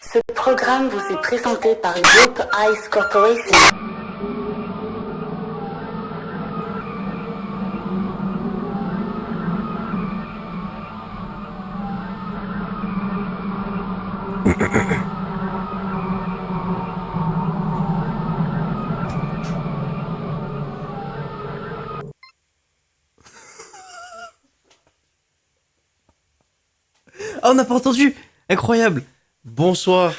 Ce programme vous est présenté par Group Ice Corporation. Ah, on n'a pas entendu! Incroyable! Bonsoir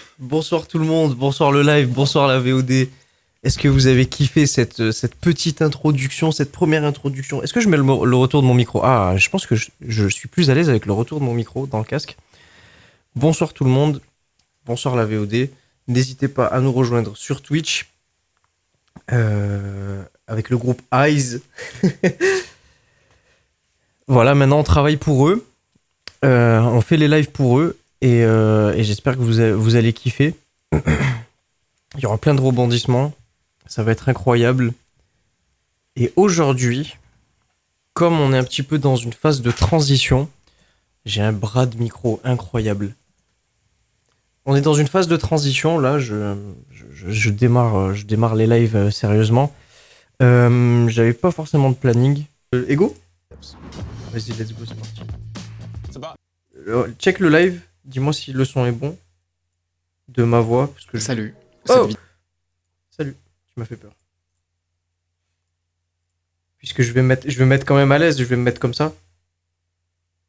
tout le monde, bonsoir le live, bonsoir la VOD. Est-ce que vous avez kiffé cette petite introduction, cette première introduction? Est-ce que je mets le retour de mon micro? Ah, je pense que je suis plus à l'aise avec le retour de mon micro dans le casque. Bonsoir tout le monde, bonsoir la VOD. N'hésitez pas à nous rejoindre sur Twitch avec le groupe Eyes. Voilà, maintenant on travaille pour eux. On fait les lives pour eux et j'espère que vous allez kiffer. Il y aura plein de rebondissements, ça va être incroyable. Et aujourd'hui, comme on est un petit peu dans une phase de transition, j'ai un bras de micro incroyable. On est dans une phase de transition, là je démarre les lives sérieusement. J'avais pas forcément de planning. Ego ? Vas-y, let's go, c'est parti. Check le live, dis-moi si le son est bon de ma voix. Parce que Salut. Oh Salut, tu m'as fait peur. Puisque je vais me mettre quand même à l'aise, je vais me mettre comme ça.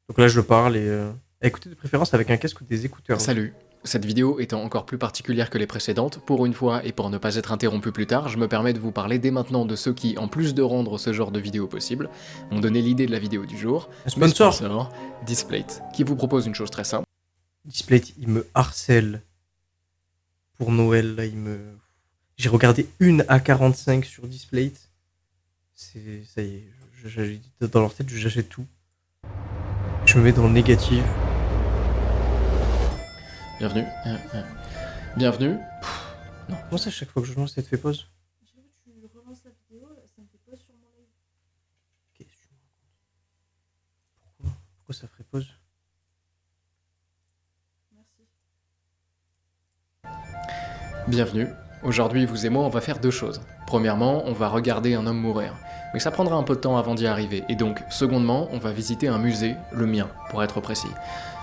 Donc là je parle et écoutez de préférence avec un casque ou des écouteurs. Salut. Cette vidéo étant encore plus particulière que les précédentes, pour une fois et pour ne pas être interrompu plus tard, je me permets de vous parler dès maintenant de ceux qui, en plus de rendre ce genre de vidéo possible, m'ont donné l'idée de la vidéo du jour. Un sponsor. Displate, qui vous propose une chose très simple. Displate, il me harcèle. Pour Noël, là, j'ai regardé une A45 sur Displate. Ça y est, dans leur tête, j'achète tout. Je me mets dans le négatif. Bienvenue. Bienvenue. Non, comment ça, chaque fois que je lance, ça te fait pause? Chaque fois que tu relances la vidéo, ça me fait pause sur mon live. Qu'est-ce que tu me racontes? Pourquoi ça ferait pause? Merci. Bienvenue. Aujourd'hui, vous et moi, on va faire deux choses. Premièrement, on va regarder un homme mourir. Mais ça prendra un peu de temps avant d'y arriver. Et donc, secondement, on va visiter un musée, le mien, pour être précis.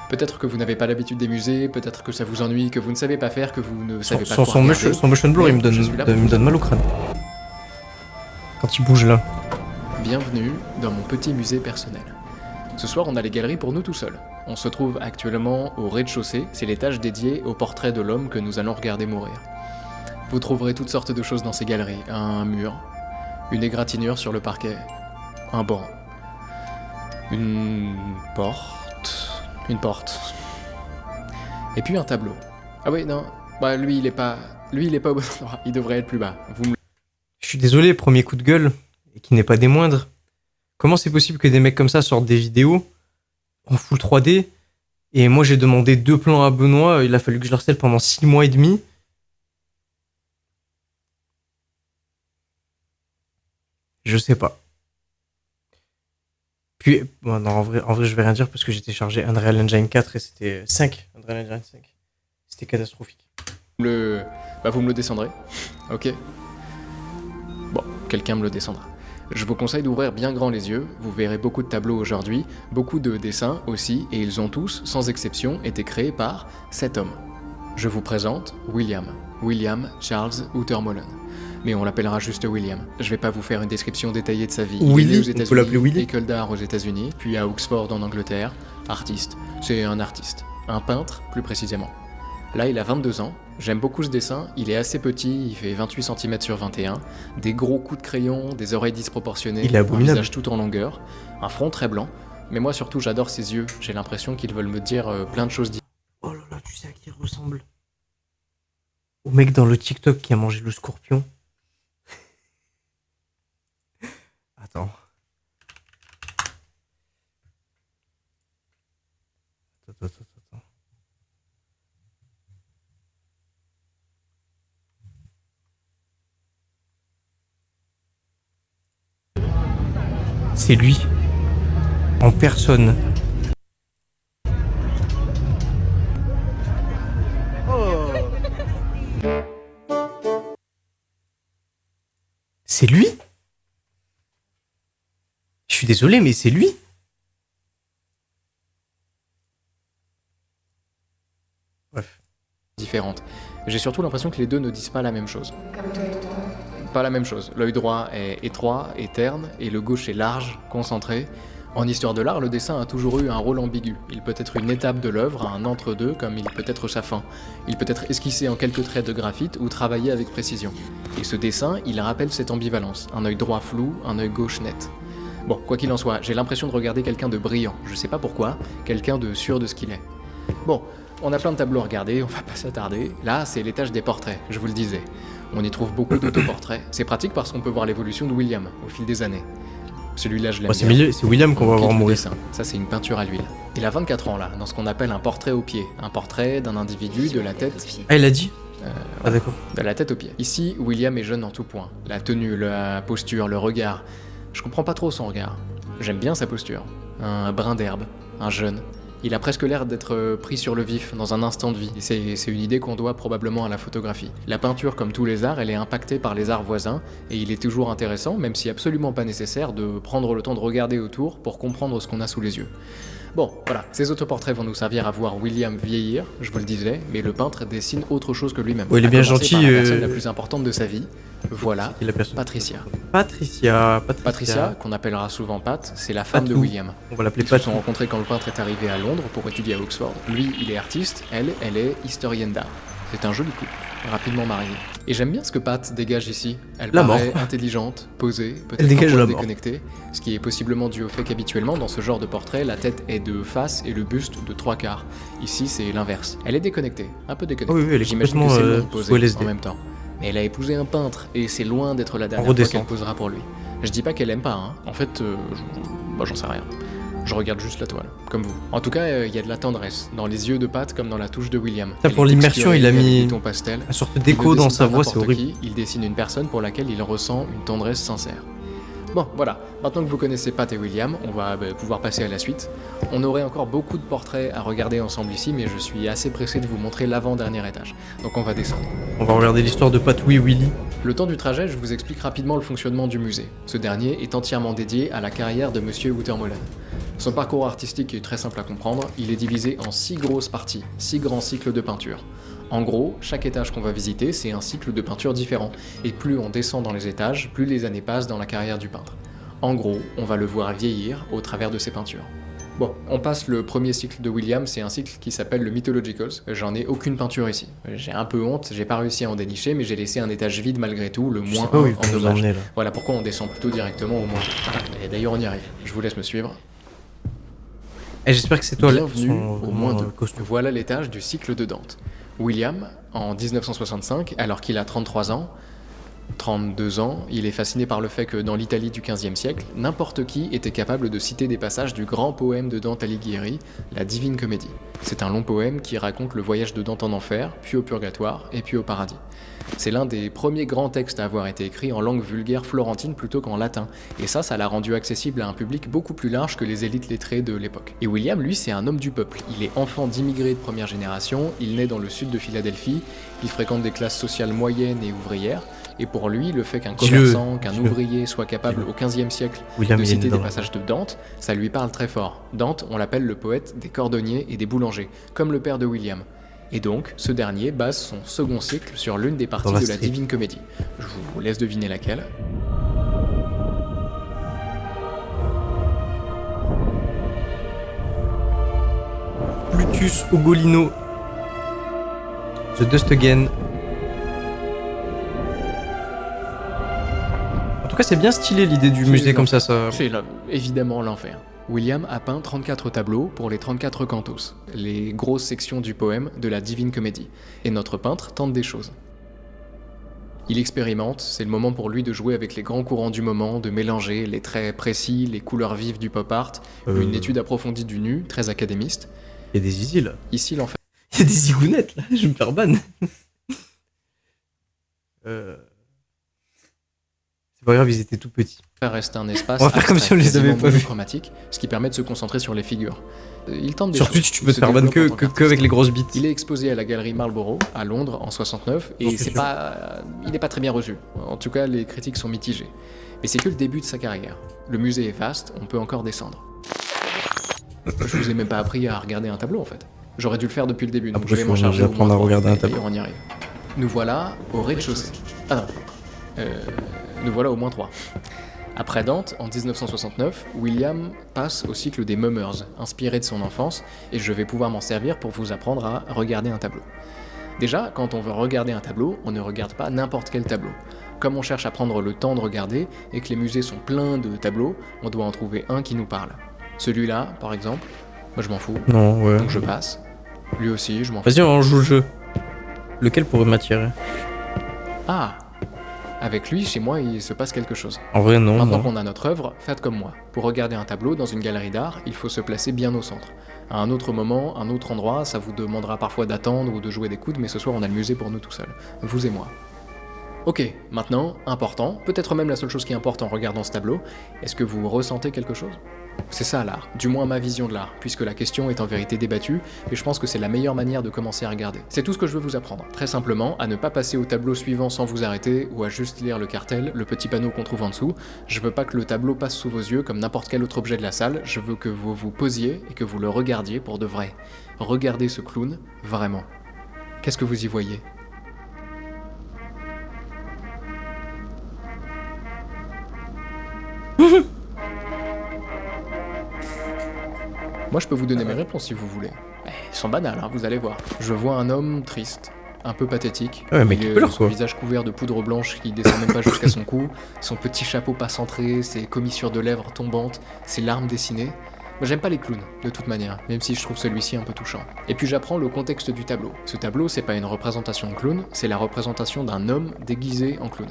Peut-être que vous n'avez pas l'habitude des musées, peut-être que ça vous ennuie, que vous ne savez pas faire, que vous ne savez pas quoi regarder. Son motion blur, il me donne mal au crâne. Quand il bouge là. Bienvenue dans mon petit musée personnel. Ce soir, on a les galeries pour nous tout seuls. On se trouve actuellement au rez-de-chaussée, c'est l'étage dédié au portrait de l'homme que nous allons regarder mourir. Vous trouverez toutes sortes de choses dans ces galeries. Un mur, une égratignure sur le parquet, un banc, une porte, et puis un tableau. Ah oui, non, bah lui il est pas au bon endroit, il devrait être plus bas. Je suis désolé, premier coup de gueule, et qui n'est pas des moindres. Comment c'est possible que des mecs comme ça sortent des vidéos en full 3D, et moi j'ai demandé 2 plans à Benoît, il a fallu que je le harcèle pendant 6 mois et demi. Je sais pas. Puis, bon, non, en vrai, je vais rien dire parce que j'ai téléchargé Unreal Engine 4 et c'était 5. Unreal Engine 5. C'était catastrophique. Vous me le descendrez. Ok. Bon, quelqu'un me le descendra. Je vous conseille d'ouvrir bien grand les yeux, vous verrez beaucoup de tableaux aujourd'hui, beaucoup de dessins aussi, et ils ont tous, sans exception, été créés par cet homme. Je vous présente William Charles Hooter-Mollon. Mais on l'appellera juste William. Je vais pas vous faire une description détaillée de sa vie. Willy, il est né aux on peut États-Unis, l'appeler Willy. école d'art aux États-Unis, puis à Oxford en Angleterre. Artiste. C'est un artiste. Un peintre, plus précisément. Là, il a 22 ans. J'aime beaucoup ce dessin. Il est assez petit, il fait 28 cm sur 21. Des gros coups de crayon, des oreilles disproportionnées, Il est un abominable. visage tout en longueur, un front très blanc. Mais moi surtout, j'adore ses yeux. J'ai l'impression qu'ils veulent me dire plein de choses Oh là là, tu sais à qui il ressemble? Au mec dans le TikTok qui a mangé le scorpion. Attends. Attends. C'est lui. En personne. Oh, désolé, mais c'est lui. Bref. Différentes. J'ai surtout l'impression que les deux ne disent pas la même chose. Pas la même chose. L'œil droit est étroit et terne, et le gauche est large, concentré. En histoire de l'art, le dessin a toujours eu un rôle ambigu. Il peut être une étape de l'œuvre, un entre-deux, comme il peut être sa fin. Il peut être esquissé en quelques traits de graphite ou travaillé avec précision. Et ce dessin, il rappelle cette ambivalence. Un œil droit flou, un œil gauche net. Bon, quoi qu'il en soit, j'ai l'impression de regarder quelqu'un de brillant. Je sais pas pourquoi, quelqu'un de sûr de ce qu'il est. Bon, on a plein de tableaux à regarder, on va pas s'attarder. Là, c'est l'étage des portraits, je vous le disais. On y trouve beaucoup d'autoportraits. C'est pratique parce qu'on peut voir l'évolution de William au fil des années. Celui-là, je l'aime bien. C'est William qu'on va voir mourir. Dessin. Ça, c'est une peinture à l'huile. Il a 24 ans, là, dans ce qu'on appelle un portrait au pied. Un portrait d'un individu de la tête... Ah, il a dit Ah, d'accord. De la tête aux pieds. Ici, William est jeune en tout point. La tenue, la posture, le regard. Je comprends pas trop son regard. J'aime bien sa posture. Un brin d'herbe, un jeune. Il a presque l'air d'être pris sur le vif, dans un instant de vie. Et c'est une idée qu'on doit probablement à la photographie. La peinture, comme tous les arts, elle est impactée par les arts voisins, et il est toujours intéressant, même si absolument pas nécessaire, de prendre le temps de regarder autour pour comprendre ce qu'on a sous les yeux. Bon, voilà, ces autoportraits vont nous servir à voir William vieillir, je vous le disais, mais le peintre dessine autre chose que lui-même. Ouais, il est bien À commencer gentil. par la personne la plus importante de sa vie. Voilà, C'est la personne. Patricia. Patricia, qu'on appellera souvent Pat, c'est la femme de Patou. William. on va l'appeler Ils se sont Patou. rencontrés quand le peintre est arrivé à Londres pour étudier à Oxford. Lui, il est artiste, elle est historienne d'art. C'est un joli couple, rapidement marié. Et j'aime bien ce que Pat dégage ici. Elle La paraît mort. intelligente, posée, Elle peut-être un dégage peu la mort. déconnectée, ce qui est possiblement dû au fait qu'habituellement, dans ce genre de portrait, la tête est de face et le buste de 3/4. Ici, c'est l'inverse. Elle est déconnectée, un peu déconnectée. Oui, elle est J'imagine que complètement c'est long de sous poser LSD. en même temps. Mais elle a épousé un peintre, et c'est loin d'être la dernière fois redescend. qu'elle posera pour lui. Je dis pas qu'elle aime pas, hein. En fait, j'en sais rien. Je regarde juste la toile, comme vous. En tout cas, il y a de la tendresse, dans les yeux de Pat comme dans la touche de William. Ça, Elle pour est l'immersion, texturée il a avec mis des tons pastels. une sorte Il d'écho ne dans dessine sa pas voix, c'est n'importe horrible. qui, il dessine une personne pour laquelle il ressent une tendresse sincère. Bon, voilà, maintenant que vous connaissez Pat et William, on va pouvoir passer à la suite. On aurait encore beaucoup de portraits à regarder ensemble ici, mais je suis assez pressé de vous montrer l'avant-dernier étage. Donc on va descendre. On va regarder l'histoire de Patou et Willy. Le temps du trajet, je vous explique rapidement le fonctionnement du musée. Ce dernier est entièrement dédié à la carrière de Monsieur Woutermolen. Son parcours artistique est très simple à comprendre, il est divisé en 6 grosses parties, 6 grands cycles de peinture. En gros, chaque étage qu'on va visiter, c'est un cycle de peinture différent, et plus on descend dans les étages, plus les années passent dans la carrière du peintre. En gros, on va le voir vieillir au travers de ses peintures. Bon, on passe le premier cycle de William, c'est un cycle qui s'appelle le Mythologicals. J'en ai aucune peinture ici. J'ai un peu honte, j'ai pas réussi à en dénicher, mais j'ai laissé un étage vide malgré tout, le Je sais moins pas où 1 ils vont en nous dommage. emmener là. Voilà pourquoi on descend plutôt directement au moins. Et d'ailleurs on y arrive. Je vous laisse me suivre. Et j'espère que c'est toi Bienvenue son au vraiment, moins 2. costaud. Voilà l'étage du cycle de Dante. William, en 1965, alors qu'il a 33 ans, 32 ans, il est fasciné par le fait que dans l'Italie du XVe siècle, n'importe qui était capable de citer des passages du grand poème de Dante Alighieri, la Divine Comédie. C'est un long poème qui raconte le voyage de Dante en enfer, puis au purgatoire, et puis au paradis. C'est l'un des premiers grands textes à avoir été écrit en langue vulgaire florentine plutôt qu'en latin, et ça l'a rendu accessible à un public beaucoup plus large que les élites lettrées de l'époque. Et William, lui, c'est un homme du peuple. Il est enfant d'immigrés de première génération, il naît dans le sud de Philadelphie, il fréquente des classes sociales moyennes et ouvrières, et pour lui, le fait qu'un commerçant, qu'un ouvrier soit capable au XVe siècle William, de il est né citer dans des la- passages de Dante, ça lui parle très fort. Dante, on l'appelle le poète des cordonniers et des boulangers, comme le père de William. Et donc, ce dernier base son second cycle sur l'une des parties Dans la de la street. Divine Comédie. Je vous laisse deviner laquelle. Plutus Ugolino. The Dust Again. En tout cas, c'est bien stylé l'idée du C'est musée comme l'enfer. ça. C'est évidemment l'enfer. William a peint 34 tableaux pour les 34 cantos, les grosses sections du poème de la Divine Comédie. Et notre peintre tente des choses. Il expérimente, c'est le moment pour lui de jouer avec les grands courants du moment, de mélanger les traits précis, les couleurs vives du pop art, une étude approfondie du nu, très académiste. Il y a des zizi là. Ici, l'enfer. Il y a des zigounettes là, je vais me faire ban. C'est pas grave, ils étaient tout petits. reste un espace On va faire comme si on les avait pas vus. monochromatique, ce qui permet de se concentrer sur les figures. Il tente des Sur choses. Twitch, tu Il peux te se faire ban développe en tant que qu'artiste. avec les grosses bites. Il est exposé à la galerie Marlborough à Londres en 69 J'en et suis c'est sûr. pas, il n'est pas très bien reçu. En tout cas, les critiques sont mitigées. Mais c'est que le début de sa carrière. Le musée est vaste, on peut encore descendre. Je vous ai même pas appris à regarder un tableau en fait. J'aurais dû le faire depuis le début, donc Après, je vais m'en faut charger. au apprendre moins à trois. regarder un Et tableau. on y arrive. Nous voilà au rez-de-chaussée. Ah non. Nous voilà au moins 3. Après Dante, en 1969, William passe au cycle des Mummers, inspiré de son enfance, et je vais pouvoir m'en servir pour vous apprendre à regarder un tableau. Déjà, quand on veut regarder un tableau, on ne regarde pas n'importe quel tableau. Comme on cherche à prendre le temps de regarder, et que les musées sont pleins de tableaux, on doit en trouver un qui nous parle. Celui-là, par exemple, moi je m'en fous, Non, ouais. donc je passe. Lui aussi, je m'en fous. Vas-y, on joue le jeu. Lequel pourrait m'attirer? Ah! Avec lui, chez moi, il se passe quelque chose. En vrai, non. Maintenant non. qu'on a notre œuvre, faites comme moi. Pour regarder un tableau dans une galerie d'art, il faut se placer bien au centre. À un autre moment, un autre endroit, ça vous demandera parfois d'attendre ou de jouer des coudes, mais ce soir on a le musée pour nous tout seuls. Vous et moi. Ok, maintenant, important, peut-être même la seule chose qui importe en regardant ce tableau, est-ce que vous ressentez quelque chose? C'est ça l'art, du moins ma vision de l'art, puisque la question est en vérité débattue, et je pense que c'est la meilleure manière de commencer à regarder. C'est tout ce que je veux vous apprendre. Très simplement, à ne pas passer au tableau suivant sans vous arrêter, ou à juste lire le cartel, le petit panneau qu'on trouve en dessous. Je veux pas que le tableau passe sous vos yeux comme n'importe quel autre objet de la salle, je veux que vous vous posiez et que vous le regardiez pour de vrai. Regardez ce clown, vraiment. Qu'est-ce que vous y voyez ? Moi, je peux vous donner mes réponses si vous voulez. Elles sont banales, hein, vous allez voir. Je vois un homme triste, un peu pathétique. Ouais, mais qui pleure, son quoi. visage couvert de poudre blanche qui descend même pas jusqu'à son cou, son petit chapeau pas centré, ses commissures de lèvres tombantes, ses larmes dessinées. Moi, j'aime pas les clowns, de toute manière, même si je trouve celui-ci un peu touchant. Et puis j'apprends le contexte du tableau. Ce tableau, c'est pas une représentation de clown, c'est la représentation d'un homme déguisé en clown.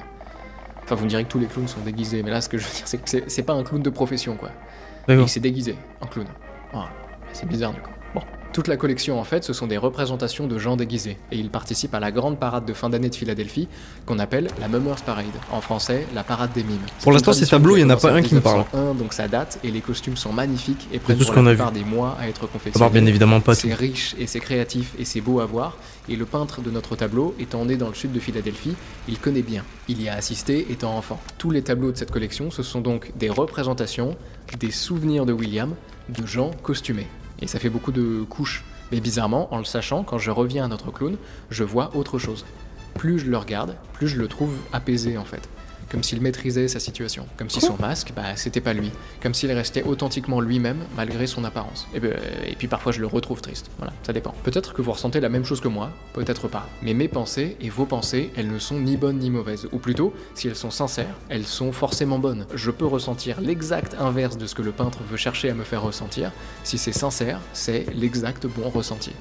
Enfin, vous me direz que tous les clowns sont déguisés, mais là, ce que je veux dire, c'est que c'est pas un clown de profession, quoi. Et D'accord. il s'est déguisé en clown. Voilà. C'est bizarre du coup. Bon. Toute la collection en fait, ce sont des représentations de gens déguisés, et ils participent à la grande parade de fin d'année de Philadelphie, qu'on appelle la Mummers Parade, en français, la parade des mimes. Pour l'instant, ces tableaux, il y en a pas un qui me parle. Donc ça date, et les costumes sont magnifiques, et prennent tout ce pour qu'on la a plupart des mois à être À part confectionnés. bien évidemment pas tout. C'est riche, et c'est créatif, et c'est beau à voir, et le peintre de notre tableau, étant né dans le sud de Philadelphie, il connaît bien. Il y a assisté étant enfant. Tous les tableaux de cette collection, ce sont donc des représentations, des souvenirs de William, de gens costumés. Et ça fait beaucoup de couches. Mais bizarrement, en le sachant, quand je reviens à notre clown, je vois autre chose. Plus je le regarde, plus je le trouve apaisé en fait. Comme s'il maîtrisait sa situation. Comme si son masque, c'était pas lui. Comme s'il restait authentiquement lui-même, malgré son apparence. Et puis parfois je le retrouve triste. Voilà, ça dépend. Peut-être que vous ressentez la même chose que moi, peut-être pas. Mais mes pensées et vos pensées, elles ne sont ni bonnes ni mauvaises. Ou plutôt, si elles sont sincères, elles sont forcément bonnes. Je peux ressentir l'exact inverse de ce que le peintre veut chercher à me faire ressentir. Si c'est sincère, c'est l'exact bon ressenti.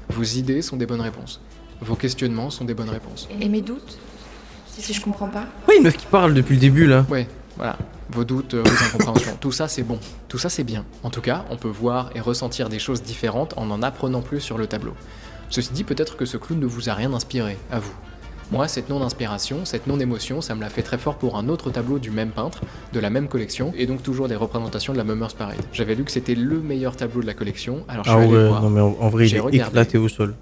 Vos idées sont des bonnes réponses. Vos questionnements sont des bonnes réponses. Et mes doutes? Si je comprends pas. Oui, une meuf qui parle depuis le début là. Ouais, voilà. Vos doutes, vos incompréhensions, tout ça c'est bon. Tout ça c'est bien. En tout cas, on peut voir et ressentir des choses différentes en apprenant plus sur le tableau. Ceci dit, peut-être que ce clown ne vous a rien inspiré, à vous. Moi, cette non-inspiration, cette non-émotion, ça me l'a fait très fort pour un autre tableau du même peintre, de la même collection, et donc toujours des représentations de la Mummers Parade. J'avais lu que c'était le meilleur tableau de la collection, alors je suis Ah allé le ouais, voir. non mais en vrai, il J'ai est regardé. éclaté au sol.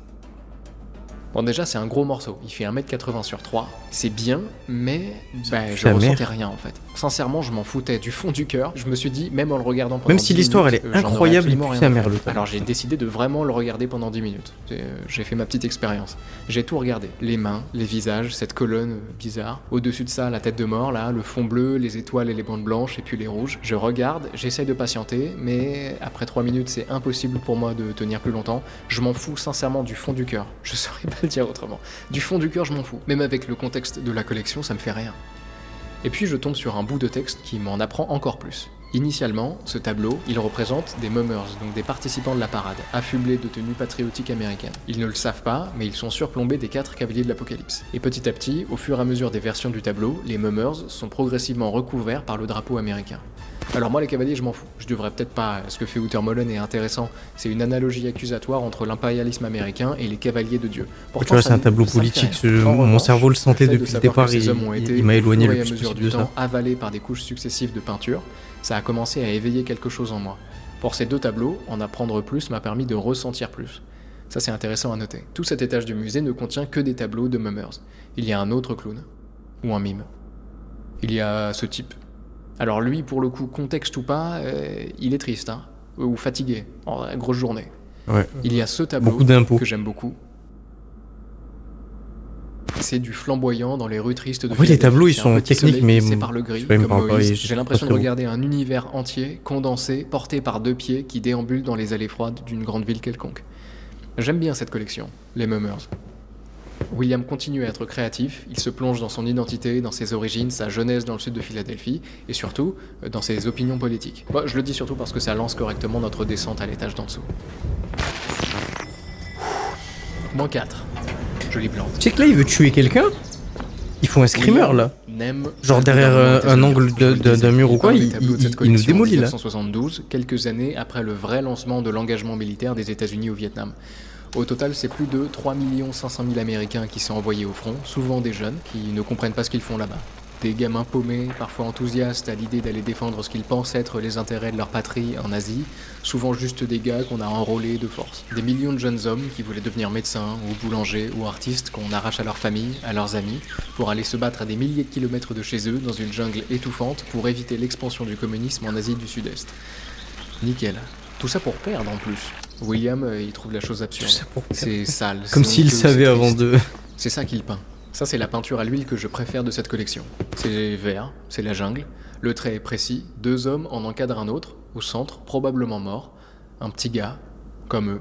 Bon, déjà, c'est un gros morceau. Il fait 1m80 sur 3. C'est bien, mais je sa mère. ressentais rien en fait. Sincèrement, je m'en foutais du fond du cœur. Je me suis dit, même en le regardant pendant Même si 10 l'histoire elle minutes, est j'en aurais incroyable, il absolument pue rien sa à mère faire. le tableau. Alors j'ai décidé de vraiment le regarder pendant 10 minutes. J'ai fait ma petite expérience. J'ai tout regardé. Les mains, les visages, cette colonne bizarre. Au-dessus de ça, la tête de mort, là, le fond bleu, les étoiles et les bandes blanches, et puis les rouges. Je regarde, j'essaye de patienter, mais après 3 minutes, c'est impossible pour moi de tenir plus longtemps. Je m'en fous sincèrement du fond du cœur. Je saurais pas le dire autrement. Du fond du cœur, je m'en fous. Même avec le contexte de la collection, ça me fait rien. Et puis je tombe sur un bout de texte qui m'en apprend encore plus. Initialement, ce tableau, il représente des mummers, donc des participants de la parade, affublés de tenues patriotiques américaines. Ils ne le savent pas, mais ils sont surplombés des 4 cavaliers de l'Apocalypse. Et petit à petit, au fur et à mesure des versions du tableau, les mummers sont progressivement recouverts par le drapeau américain. Alors moi les cavaliers je m'en fous, je devrais peut-être pas, ce que fait Outermolen est intéressant, c'est une analogie accusatoire entre l'impérialisme américain et les cavaliers de Dieu. Tu vois, c'est un tableau politique, mon cerveau le sentait fait de depuis le savoir départ, que ces hommes ont été, il m'a éloigné au fur le et à plus mesure possible du de temps, ça. avalés par des couches successives de peinture, ça a commencé à éveiller quelque chose en moi. Pour ces deux tableaux, en apprendre plus m'a permis de ressentir plus. Ça c'est intéressant à noter. Tout cet étage du musée ne contient que des tableaux de mummers. Il y a un autre clown, ou un mime. Il y a ce type. Alors lui, pour le coup, contexte ou pas, il est triste, hein, ou fatigué, en grosse journée. Ouais. Il y a ce tableau Beaucoup d'impôts. que j'aime beaucoup. C'est du flamboyant dans les rues tristes de Oui, les Philadelphie. sais ils C'est un sont petit techniques, soleil mais qui sépare le gris, je sais pas, il me comme parle pas, Moïse. et je J'ai sais l'impression pas de trop. regarder un univers entier, condensé, porté par deux pieds qui déambulent dans les allées froides d'une grande ville quelconque. J'aime bien cette collection, les Mummers. William continue à être créatif, il se plonge dans son identité, dans ses origines, sa jeunesse dans le sud de Philadelphie, et surtout, dans ses opinions politiques. Moi, je le dis surtout parce que ça lance correctement notre descente à l'étage d'en dessous. Moins 4. Jolie plante. Tu sais que là, il veut tuer quelqu'un? Ils font un screamer, là. Genre derrière un angle d'un mur ou quoi, il nous démolit, là. 1972, quelques années après le vrai lancement de l'engagement militaire des États-Unis au Vietnam. Au total, c'est plus de 3 500 000 Américains qui sont envoyés au front, souvent des jeunes qui ne comprennent pas ce qu'ils font là-bas. Des gamins paumés, parfois enthousiastes à l'idée d'aller défendre ce qu'ils pensent être les intérêts de leur patrie en Asie, souvent juste des gars qu'on a enrôlés de force. Des millions de jeunes hommes qui voulaient devenir médecins, ou boulangers, ou artistes qu'on arrache à leur famille, à leurs amis, pour aller se battre à des milliers de kilomètres de chez eux, dans une jungle étouffante, pour éviter l'expansion du communisme en Asie du Sud-Est. Nickel. Tout ça pour perdre en plus. William, il trouve la chose absurde. Tout ça pour perdre. C'est sale. Comme c'est s'il honteux, savait c'est avant triste. de... C'est ça qu'il peint. Ça, c'est la peinture à l'huile que je préfère de cette collection. C'est vert, c'est la jungle. Le trait est précis. Deux hommes en encadrent un autre, au centre, probablement mort. Un petit gars, comme eux.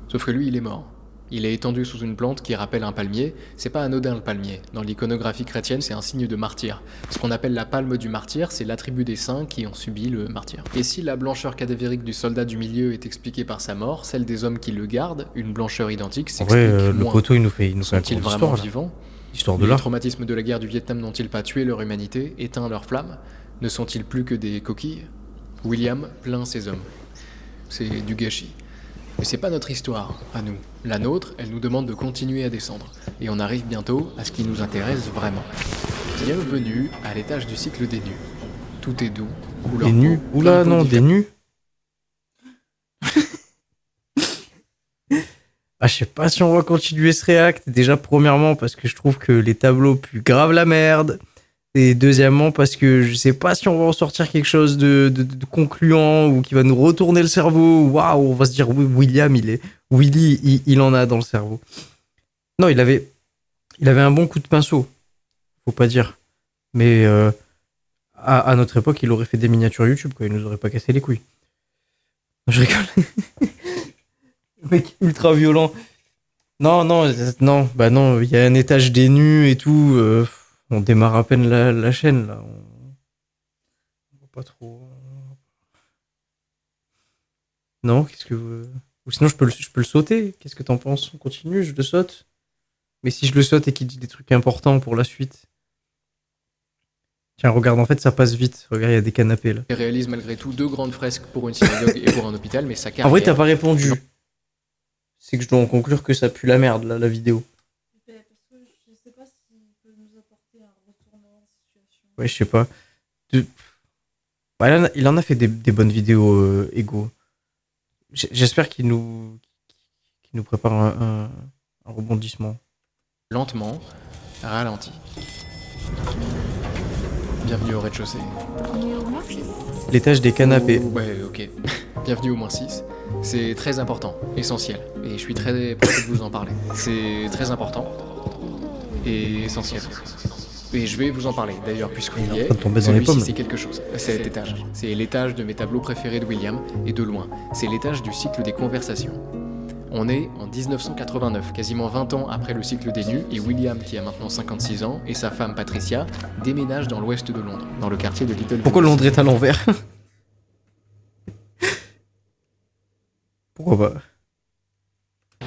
Sauf que lui, il est mort. Il est étendu sous une plante qui rappelle un palmier. C'est pas anodin le palmier. Dans l'iconographie chrétienne, c'est un signe de martyr. Ce qu'on appelle la palme du martyr, c'est l'attribut des saints qui ont subi le martyr. Et si la blancheur cadavérique du soldat du milieu est expliquée par sa mort, celle des hommes qui le gardent, une blancheur identique, En vrai, s'explique le moins. poteau, il nous fait un Sont-ils cours vraiment d'histoire, là. vivants? Histoire de Les l'art. traumatismes de la guerre du Vietnam n'ont-ils pas tué leur humanité, éteint leur flamme? Ne sont-ils plus que des coquilles? William plaint ces hommes. C'est du gâchis. Mais c'est pas notre histoire, à nous. La nôtre, elle nous demande de continuer à descendre. Et on arrive bientôt à ce qui nous intéresse vraiment. Bienvenue à l'étage du cycle des nus. Tout est doux, couleur Des nus. peau, Oula, plein de non, peau des différente. nus. Ah, je sais pas si on va continuer ce react. Déjà, premièrement, parce que je trouve que les tableaux puent grave la merde. Et deuxièmement, parce que je sais pas si on va en sortir quelque chose de concluant ou qui va nous retourner le cerveau. Waouh, on va se dire, oui, William, il en a dans le cerveau. Non, il avait un bon coup de pinceau. Faut pas dire. Mais à notre époque, il aurait fait des miniatures YouTube, quoi. Il nous aurait pas cassé les couilles. Je rigole. Le mec ultra violent. Non, bah non, il y a un étage des nus et tout. On démarre à peine la chaîne, là. On va pas trop... Non, qu'est-ce que vous... Ou sinon, je peux le sauter. Qu'est-ce que t'en penses? On continue, je le saute. Mais si je le saute et qu'il dit des trucs importants pour la suite... Tiens, regarde, en fait, ça passe vite. Regarde, il y a des canapés, là. Il réalise malgré tout 2 grandes fresques pour une synagogue et pour un hôpital, mais sa En carrière... vrai, t'as pas répondu. C'est que je dois en conclure que ça pue la merde, là, la vidéo. Parce que je sais pas s'il peut nous apporter un retournement de situation. Ouais, je sais pas. Bah, il en a fait des bonnes vidéos égaux. J'espère qu'il nous prépare un rebondissement. Lentement, ralenti. Bienvenue au rez-de-chaussée. L'étage des canapés. Ouais, ok. Bienvenue au moins 6. C'est très important, essentiel. Et je suis très pressé de vous en parler. C'est très important et essentiel. Et je vais vous en parler, d'ailleurs, puisqu'on y est. train de tomber dans les pommes, Celui-ci, là. c'est quelque chose. Cet étage. C'est l'étage de mes tableaux préférés de William, et de loin. C'est l'étage du cycle des conversations. On est en 1989, quasiment 20 ans après le cycle des nus, et William, qui a maintenant 56 ans, et sa femme Patricia, déménagent dans l'ouest de Londres, dans le quartier de Little Pourquoi Venice. Londres est à l'envers? Pourquoi pas?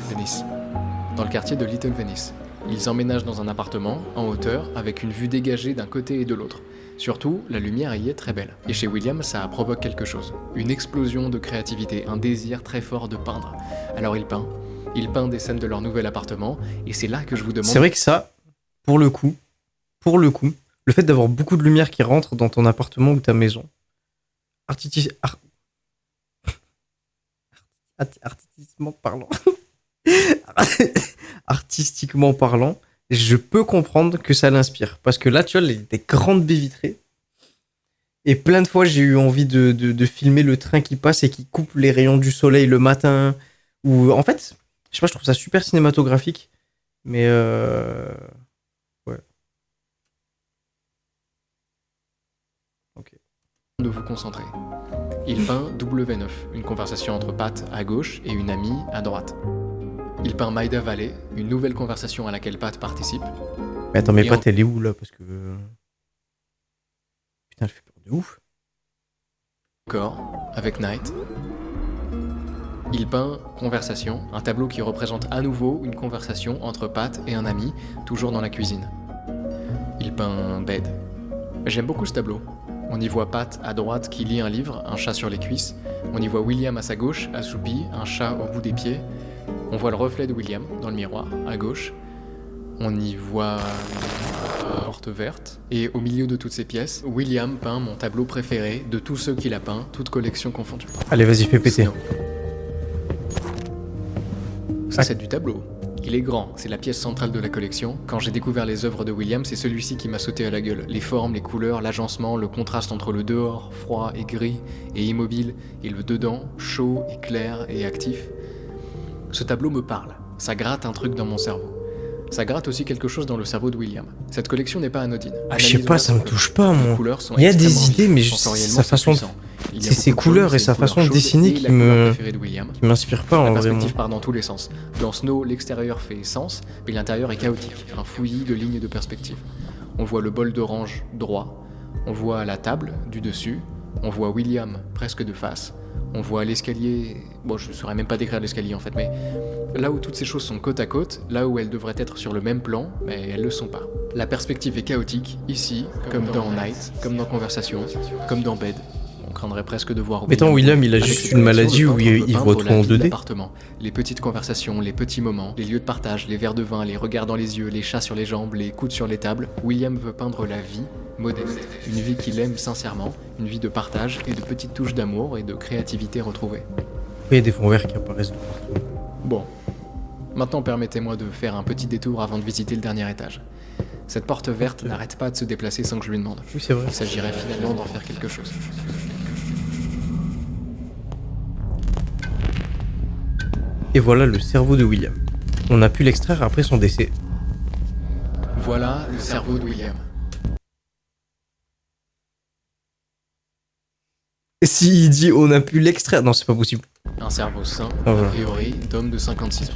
Venice. Dans le quartier de Little Venice. Ils emménagent dans un appartement, en hauteur, avec une vue dégagée d'un côté et de l'autre. Surtout, la lumière y est très belle. Et chez William, ça provoque quelque chose. Une explosion de créativité, un désir très fort de peindre. Alors il peint. Il peint des scènes de leur nouvel appartement, et c'est là que je vous demande... C'est vrai que ça, pour le coup, le fait d'avoir beaucoup de lumière qui rentre dans ton appartement ou ta maison, artistiquement parlant, artistiquement parlant, je peux comprendre que ça l'inspire. Parce que là, tu vois, des grandes baies vitrées. Et plein de fois, j'ai eu envie de filmer le train qui passe et qui coupe les rayons du soleil le matin. Ou en fait, je sais pas, je trouve ça super cinématographique. Mais ouais. Ok. de vous concentrer. Il peint W9, une conversation entre Pat à gauche et une amie à droite. Il peint Maida Valley, une nouvelle conversation à laquelle Pat participe. Mais attends, mais Et Pat, elle est où là? Parce que. Putain, elle fait peur de ouf. Encore, avec Knight. Il peint Conversation, un tableau qui représente à nouveau une conversation entre Pat et un ami, toujours dans la cuisine. Il peint Bed. J'aime beaucoup ce tableau. On y voit Pat à droite qui lit un livre, un chat sur les cuisses. On y voit William à sa gauche, assoupi, un chat au bout des pieds. On voit le reflet de William dans le miroir, à gauche. On y voit une porte verte. Et au milieu de toutes ces pièces, William peint mon tableau préféré de tous ceux qu'il a peints, toutes collections confondues. Allez, vas-y, fais péter. Snow. Ça, c'est du tableau. Il est grand, c'est la pièce centrale de la collection. Quand j'ai découvert les œuvres de William, c'est celui-ci qui m'a sauté à la gueule. Les formes, les couleurs, l'agencement, le contraste entre le dehors, froid et gris et immobile, et le dedans, chaud et clair et actif. Ce tableau me parle. Ça gratte un truc dans mon cerveau. Ça gratte aussi quelque chose dans le cerveau de William. Cette collection n'est pas anodine. Je sais pas, ça me touche pas, Les moi. couleurs sont Il y a des extrêmement idées, vives. mais Sensoriellement, sa c'est façon de- puissant. Il y a c'est ses beaucoup de couleurs jaune, et c'est sa une couleur façon de chaude dessiner et qui la couleur me- préférée de William. Qui m'inspire pas, La en vrai. perspective part dans tous les sens. Dans Snow, l'extérieur fait sens, mais l'intérieur est chaotique, un fouillis de lignes de perspective. On voit le bol d'orange droit, on voit la table du dessus, on voit William presque de face, on voit l'escalier... Bon, je ne saurais même pas décrire l'escalier en fait, mais là où toutes ces choses sont côte à côte, là où elles devraient être sur le même plan, mais elles le sont pas. La perspective est chaotique, ici, comme dans Night, comme dans Conversation, comme dans Bed. On craindrait presque de voir... Mais attends, William, il a Avec juste cette une collection, maladie le où peintre il veut voit peindre tout la en vie de 2D. l'appartement. Les petites conversations, les petits moments, les lieux de partage, les verres de vin, les regards dans les yeux, les chats sur les jambes, les coudes sur les tables. William veut peindre la vie modeste. Une vie qu'il aime sincèrement, une vie de partage et de petites touches d'amour et de créativité retrouvées. Il y a des fonds verts qui apparaissent de partout. Bon. Maintenant, permettez-moi de faire un petit détour avant de visiter le dernier étage. Cette porte verte n'arrête pas de se déplacer sans que je lui demande. Oui, c'est vrai. Il s'agirait finalement d'en faire quelque chose. Et voilà le cerveau de William. On a pu l'extraire après son décès. Voilà le cerveau de William. Et s'il dit on a pu l'extraire... Non, c'est pas possible. Un cerveau sain, Ah, voilà. a priori, d'homme de 56 ans.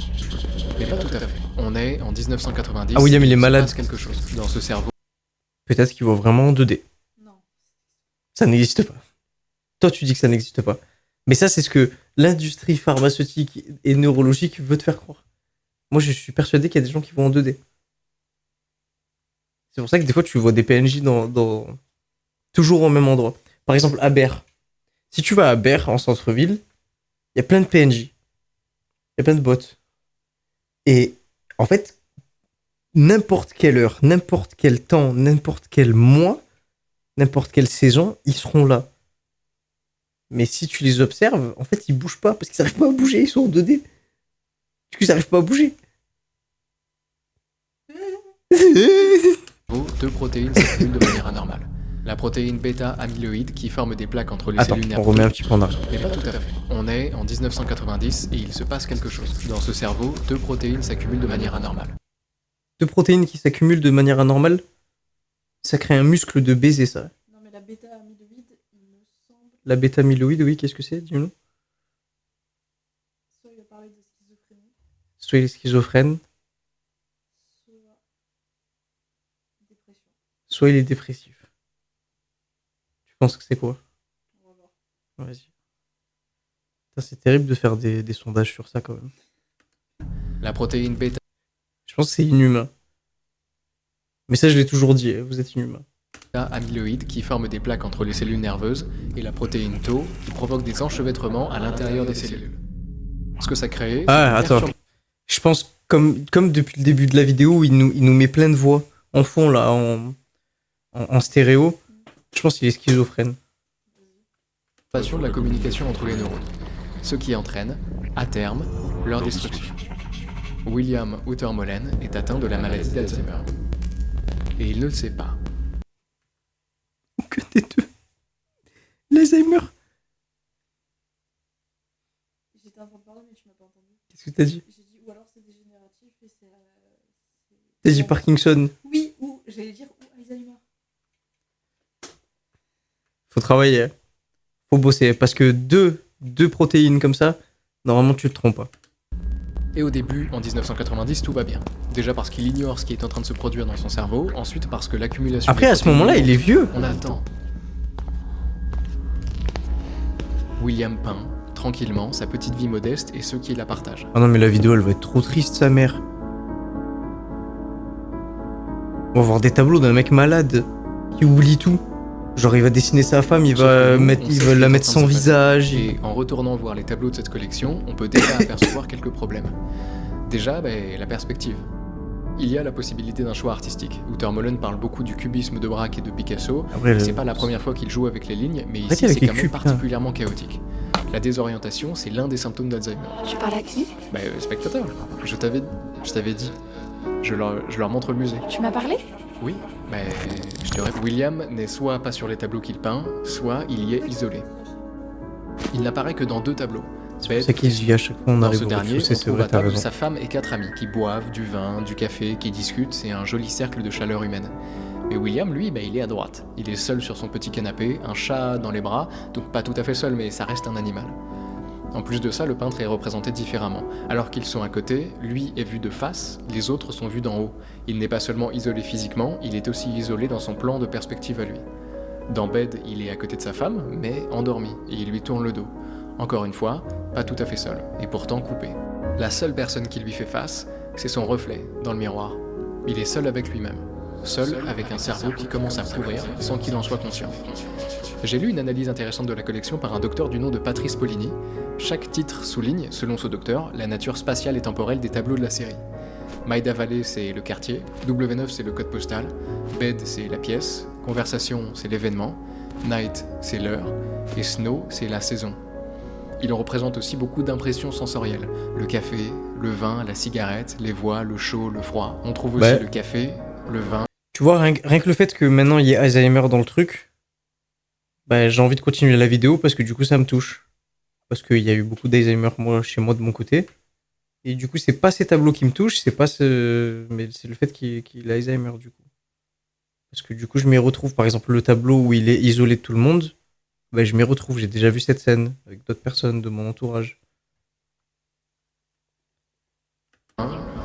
Mais pas tout à fait. On est en 1990. Ah, William, il est se malade. passe quelque chose dans ce cerveau. Peut-être qu'il voit vraiment en 2D. Non. Ça n'existe pas. Toi, tu dis que ça n'existe pas. Mais ça, c'est ce que l'industrie pharmaceutique et neurologique veut te faire croire. Moi, je suis persuadé qu'il y a des gens qui vont en 2D. C'est pour ça que des fois, tu vois des PNJ toujours au même endroit. Par exemple, à Berre. Si tu vas à Berre, en centre-ville, il y a plein de PNJ. Il y a plein de bots. Et en fait, n'importe quelle heure, n'importe quel temps, n'importe quel mois, n'importe quelle saison, ils seront là. Mais si tu les observes, en fait, ils bougent pas parce qu'ils n'arrivent pas à bouger, ils sont en 2D. Du coup, ils n'arrivent pas à bouger. Deux protéines s'accumulent de manière anormale. La protéine bêta-amyloïde qui forme des plaques entre les Attends, cellules on nerveuses. remet un petit peu en arrière. Mais pas tout à fait. On est en 1990 et il se passe quelque chose. Dans ce cerveau, deux protéines s'accumulent de manière anormale. Deux protéines qui s'accumulent de manière anormale, ça crée un muscle de baiser, ça. Non, mais la bêta-amyloïde, il me semble. La bêta-amyloïde, oui, qu'est-ce que c'est, dis-nous? Soit il a parlé de schizophrénie, Soit il est schizophrène, soit dépression. soit il est dépressif. Tu penses que c'est quoi? On va voir. Vas-y. Putain, c'est terrible de faire des sondages sur ça, quand même. La protéine bêta Je pense que c'est inhumain. Mais ça, je l'ai toujours dit, vous êtes inhumain. Amyloïdes qui forment des plaques entre les cellules nerveuses et la protéine Tau qui provoque des enchevêtrements à l'intérieur des cellules. Ce que ça crée... Ah, attends. Je pense, comme depuis le début de la vidéo, il nous met plein de voix en fond, là, en stéréo. Je pense qu'il est schizophrène. De la communication entre les neurones, ce qui entraîne, à terme, leur destruction. William Houter-Molen est atteint de la maladie d'Alzheimer. Et il ne le sait pas. Que des deux. L'Alzheimer. J'étais en train de parler, mais tu m'as pas entendu. Qu'est-ce que t'as dit? J'ai dit, ou alors c'est dégénératif et c'est. T'as dit Parkinson. Oui, ou j'allais dire, ou Alzheimer. Faut travailler. Faut bosser. Parce que deux protéines comme ça, normalement tu te trompes pas. Et au début, en 1990, tout va bien. Déjà parce qu'il ignore ce qui est en train de se produire dans son cerveau, ensuite parce que l'accumulation... Après, à ce moment-là, il est vieux. On a le temps. William peint, tranquillement, sa petite vie modeste et ceux qui la partagent. Ah non, mais la vidéo, elle va être trop triste, sa mère. On va voir des tableaux d'un mec malade qui oublie tout. Genre, il va dessiner sa femme, il va la mettre sans visage. Et en retournant voir les tableaux de cette collection, on peut déjà apercevoir quelques problèmes. Déjà, la perspective. Il y a la possibilité d'un choix artistique. Houter-Molen parle beaucoup du cubisme de Braque et de Picasso. Après, c'est pas la première fois qu'il joue avec les lignes, mais ici Arrêtez avec c'est les quand même cubes, particulièrement chaotique. La désorientation, c'est l'un des symptômes d'Alzheimer. Tu parles à qui? Spectateur, je t'avais dit. Je leur montre le musée. Tu m'as parlé? Oui, je te répète. William n'est soit pas sur les tableaux qu'il peint, soit il y est isolé. Il n'apparaît que dans 2 tableaux. C'est ça qu'il se vit à chaque fois, on Dans arrive ce au dernier, rez-de-chaussée, on c'est trouve vrai, à t'as table raison. sa femme et 4 amis qui boivent du vin, du café, qui discutent, c'est un joli cercle de chaleur humaine. Mais William, lui, il est à droite. Il est seul sur son petit canapé, un chat dans les bras, donc pas tout à fait seul, mais ça reste un animal. En plus de ça, le peintre est représenté différemment. Alors qu'ils sont à côté, lui est vu de face, les autres sont vus d'en haut. Il n'est pas seulement isolé physiquement, il est aussi isolé dans son plan de perspective à lui. Dans Bed, il est à côté de sa femme, mais endormi, et il lui tourne le dos. Encore une fois, pas tout à fait seul, et pourtant coupé. La seule personne qui lui fait face, c'est son reflet, dans le miroir. Il est seul avec lui-même. Seul avec un cerveau qui commence à pourrir sans qu'il en soit conscient. J'ai lu une analyse intéressante de la collection par un docteur du nom de Patrice Pollini. Chaque titre souligne, selon ce docteur, la nature spatiale et temporelle des tableaux de la série. Maida Valley, c'est le quartier, W9, c'est le code postal, Bed, c'est la pièce, Conversation, c'est l'événement, Night, c'est l'heure, et Snow, c'est la saison. Il en représente aussi beaucoup d'impressions sensorielles. Le café, le vin, la cigarette, les voix, le chaud, le froid. On trouve aussi le café, le vin. Tu vois, rien que le fait que maintenant il y ait Alzheimer dans le truc, j'ai envie de continuer la vidéo parce que du coup ça me touche. Parce qu'il y a eu beaucoup d'Alzheimer chez moi de mon côté. Et du coup, c'est pas ces tableaux qui me touchent, mais c'est le fait qu'il a Alzheimer du coup. Parce que du coup, je m'y retrouve. Par exemple, le tableau où il est isolé de tout le monde, je m'y retrouve. J'ai déjà vu cette scène avec d'autres personnes de mon entourage.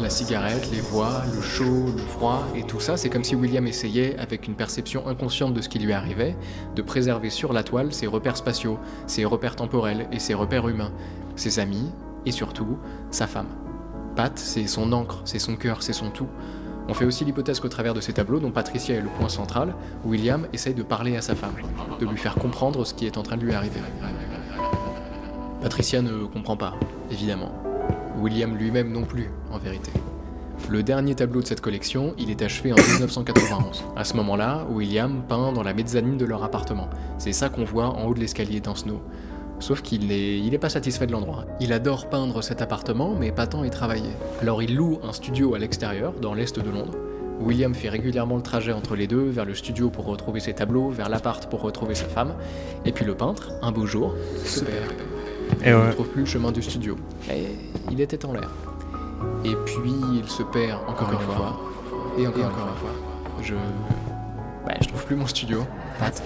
La cigarette, les voix, le chaud, le froid, et tout ça, c'est comme si William essayait, avec une perception inconsciente de ce qui lui arrivait, de préserver sur la toile ses repères spatiaux, ses repères temporels et ses repères humains, ses amis, et surtout, sa femme. Pat, c'est son encre, c'est son cœur, c'est son tout. On fait aussi l'hypothèse qu'au travers de ces tableaux, dont Patricia est le point central, William essaye de parler à sa femme, de lui faire comprendre ce qui est en train de lui arriver. Patricia ne comprend pas, évidemment. William lui-même non plus, en vérité. Le dernier tableau de cette collection, il est achevé en 1991. À ce moment-là, William peint dans la mezzanine de leur appartement. C'est ça qu'on voit en haut de l'escalier dans Snow. Sauf qu'il n'est pas satisfait de l'endroit. Il adore peindre cet appartement, mais pas tant y travailler. Alors il loue un studio à l'extérieur, dans l'est de Londres. William fait régulièrement le trajet entre les deux, vers le studio pour retrouver ses tableaux, vers l'appart pour retrouver sa femme. Et puis le peintre, un beau jour, se perd. Il ne trouve plus le chemin du studio. Et il était en l'air. Et puis il se perd encore une fois. Et encore une fois. Je trouve plus mon studio. Pat,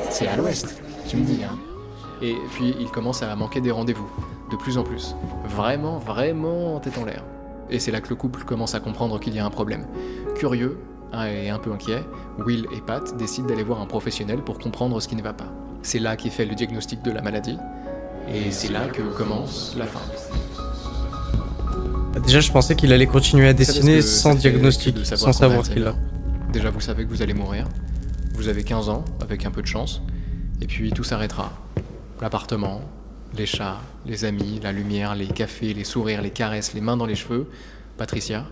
c'est à l'ouest, tu me dis, hein. Et puis il commence à manquer des rendez-vous, de plus en plus. Vraiment, vraiment tête en l'air. Et c'est là que le couple commence à comprendre qu'il y a un problème. Curieux et un peu inquiet, Will et Pat décident d'aller voir un professionnel pour comprendre ce qui ne va pas. C'est là qu'il fait le diagnostic de la maladie. Et c'est là que commence la fin. Déjà, je pensais qu'il allait continuer à dessiner sans diagnostic, sans savoir qu'il a. Déjà, vous savez que vous allez mourir. Vous avez 15 ans, avec un peu de chance. Et puis tout s'arrêtera. L'appartement, les chats, les amis, la lumière, les cafés, les sourires, les caresses, les mains dans les cheveux. Patricia.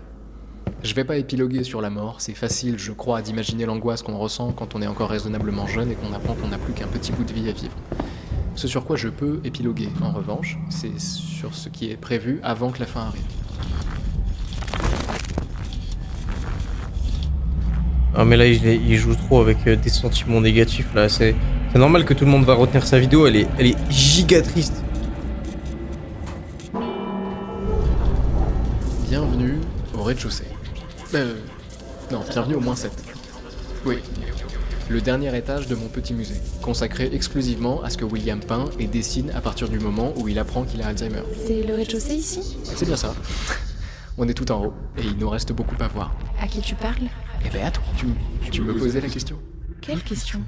Je vais pas épiloguer sur la mort, c'est facile, je crois, d'imaginer l'angoisse qu'on ressent quand on est encore raisonnablement jeune et qu'on apprend qu'on n'a plus qu'un petit bout de vie à vivre. Ce sur quoi je peux épiloguer, en revanche, c'est sur ce qui est prévu avant que la fin arrive. Ah mais là il joue trop avec des sentiments négatifs là, c'est normal que tout le monde va retenir sa vidéo, elle est giga triste. Bienvenue au rez-de-chaussée. Non, bienvenue au -7. Oui. Le dernier étage de mon petit musée, consacré exclusivement à ce que William peint et dessine à partir du moment où il apprend qu'il a Alzheimer. C'est le rez-de-chaussée ici? C'est bien ça. On est tout en haut, et il nous reste beaucoup à voir. À qui tu parles? Eh ben à toi. Tu me posais la question. Quelle question?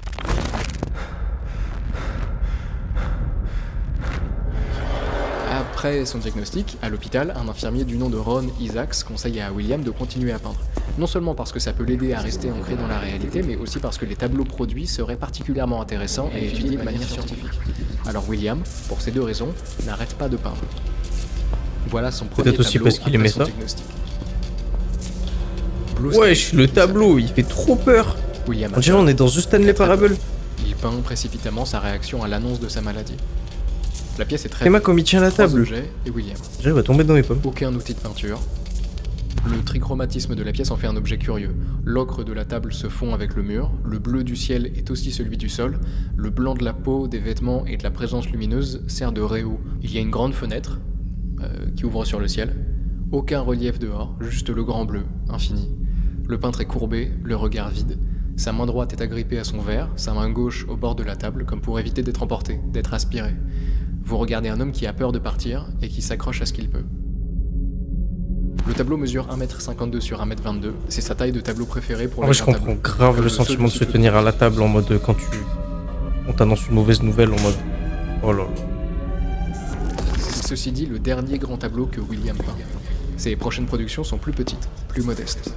Après son diagnostic, à l'hôpital, un infirmier du nom de Ron Isaacs conseille à William de continuer à peindre. Non seulement parce que ça peut l'aider à rester ancré dans la réalité, mais aussi parce que les tableaux produits seraient particulièrement intéressants et étudiés de manière scientifique. Alors William, pour ces deux raisons, n'arrête pas de peindre. Voilà son premier Peut-être aussi tableau parce qu'il après aimait son ça. diagnostic. Blue Wesh, Sky, le il tableau, il fait trop peur. s'appelle. William On dirait on est dans The Stanley Parable. Il peint précipitamment sa réaction à l'annonce de sa maladie. La pièce est très Théma comme il tient la Trois table. objets et William. J'arrive à tomber dans mes pommes. Aucun outil de peinture. Le trichromatisme de la pièce en fait un objet curieux. L'ocre de la table se fond avec le mur, le bleu du ciel est aussi celui du sol, le blanc de la peau, des vêtements et de la présence lumineuse sert de réau. Il y a une grande fenêtre qui ouvre sur le ciel. Aucun relief dehors, juste le grand bleu, infini. Le peintre est courbé, le regard vide. Sa main droite est agrippée à son verre, sa main gauche au bord de la table, comme pour éviter d'être emporté, d'être aspiré. Vous regardez un homme qui a peur de partir et qui s'accroche à ce qu'il peut. Le tableau mesure 1m52 sur 1m22, c'est sa taille de tableau préférée pour En les vrai, je grands comprends tableaux. grave Comme le seul sentiment de se cycle tenir à la table en mode quand on t'annonce une mauvaise nouvelle en mode oh là là. Ceci dit, le dernier grand tableau que William peint. Ses prochaines productions sont plus petites, plus modestes.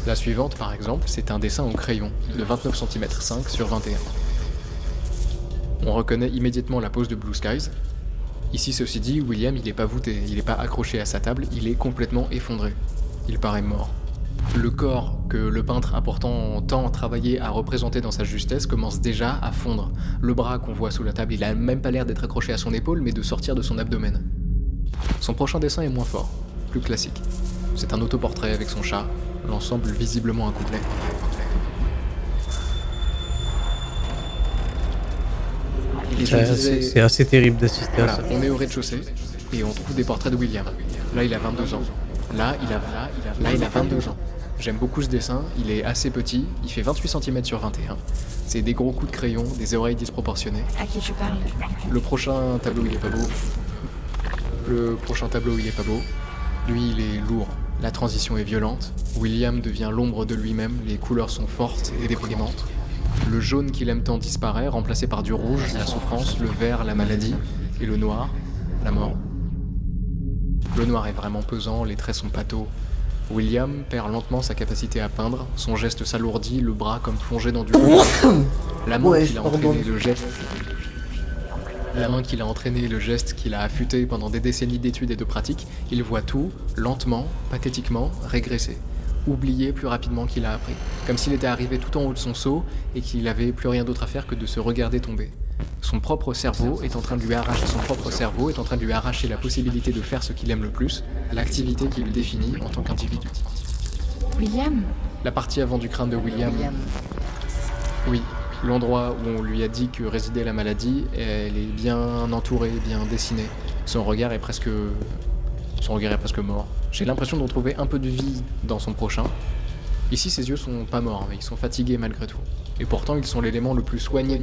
La suivante, par exemple, c'est un dessin au crayon de 29 cm 5 sur 21. On reconnaît immédiatement la pose de Blue Skies. Ici, ceci dit, William, il n'est pas voûté, il n'est pas accroché à sa table, il est complètement effondré. Il paraît mort. Le corps que le peintre a pourtant tant travaillé à représenter dans sa justesse commence déjà à fondre. Le bras qu'on voit sous la table, il a même pas l'air d'être accroché à son épaule, mais de sortir de son abdomen. Son prochain dessin est moins fort, plus classique. C'est un autoportrait avec son chat, l'ensemble visiblement incomplet. Et je disais- C'est assez terrible d'assister à Voilà, ça. on est au rez-de-chaussée et on trouve des portraits de William. Là, il a 22 ans. Là, il a 22 ans. J'aime beaucoup ce dessin, il est assez petit, il fait 28 cm sur 21. C'est des gros coups de crayon, des oreilles disproportionnées. À qui tu parles? Le prochain tableau, il est pas beau. Lui, il est lourd. La transition est violente. William devient l'ombre de lui-même, les couleurs sont fortes et déprimantes. Le jaune qu'il aime tant disparaît, remplacé par du rouge, la souffrance, le vert, la maladie, et le noir, la mort. Le noir est vraiment pesant, les traits sont pâteaux. William perd lentement sa capacité à peindre, son geste s'alourdit, le bras comme plongé dans du La main qu'il a entraîné, le geste. La main qu'il a entraîné, le geste qu'il a affûté pendant des décennies d'études et de pratiques, il voit tout, lentement, pathétiquement, régresser. Oublier plus rapidement qu'il a appris. Comme s'il était arrivé tout en haut de son seau et qu'il n'avait plus rien d'autre à faire que de se regarder tomber. Son propre cerveau est en train de lui arracher la possibilité de faire ce qu'il aime le plus, l'activité qui le définit en tant qu'individu. William? La partie avant du crâne de William. Oui, l'endroit où on lui a dit que résidait la maladie, elle est bien entourée, bien dessinée. Son regard est presque mort. J'ai l'impression de retrouver un peu de vie dans son prochain. Ici, ses yeux sont pas morts, mais ils sont fatigués malgré tout. Et pourtant, ils sont l'élément le plus soigné.